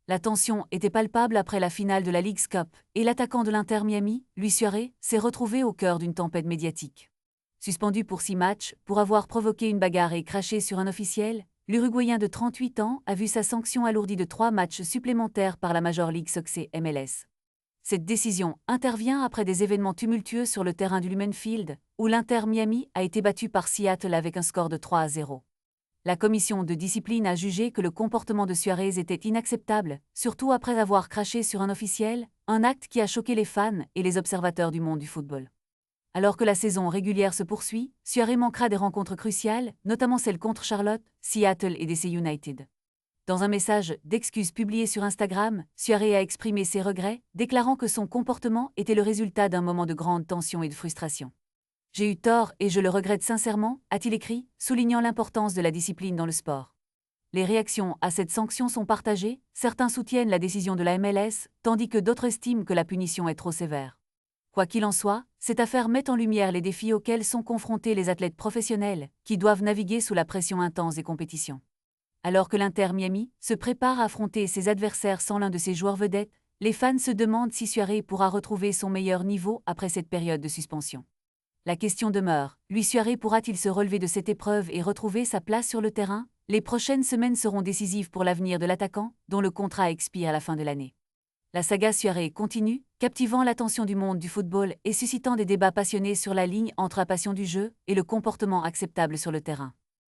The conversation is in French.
La tension était palpable après la finale de la Leagues Cup, et l'attaquant de l'Inter Miami, Luis Suarez, s'est retrouvé au cœur d'une tempête médiatique. Suspendu pour 6 matchs, pour avoir provoqué une bagarre et craché sur un officiel, l'Uruguayen de 38 ans a vu sa sanction alourdie de 3 matchs supplémentaires par la Major League Soccer MLS. Cette décision intervient après des événements tumultueux sur le terrain du Lumen Field, où l'Inter Miami a été battu par Seattle avec un score de 3-0. La commission de discipline a jugé que le comportement de Suarez était inacceptable, surtout après avoir craché sur un officiel, un acte qui a choqué les fans et les observateurs du monde du football. Alors que la saison régulière se poursuit, Suarez manquera des rencontres cruciales, notamment celles contre Charlotte, Seattle et DC United. Dans un message d'excuses publié sur Instagram, Suarez a exprimé ses regrets, déclarant que son comportement était le résultat d'un moment de grande tension et de frustration. « J'ai eu tort et je le regrette sincèrement », a-t-il écrit, soulignant l'importance de la discipline dans le sport. Les réactions à cette sanction sont partagées, certains soutiennent la décision de la MLS, tandis que d'autres estiment que la punition est trop sévère. Quoi qu'il en soit, cette affaire met en lumière les défis auxquels sont confrontés les athlètes professionnels, qui doivent naviguer sous la pression intense des compétitions. Alors que l'Inter Miami se prépare à affronter ses adversaires sans l'un de ses joueurs vedettes, les fans se demandent si Suarez pourra retrouver son meilleur niveau après cette période de suspension. La question demeure, Luis Suarez pourra-t-il se relever de cette épreuve et retrouver sa place sur le terrain? Les prochaines semaines seront décisives pour l'avenir de l'attaquant, dont le contrat expire à la fin de l'année. La saga Suarez continue, captivant l'attention du monde du football et suscitant des débats passionnés sur la ligne entre la passion du jeu et le comportement acceptable sur le terrain.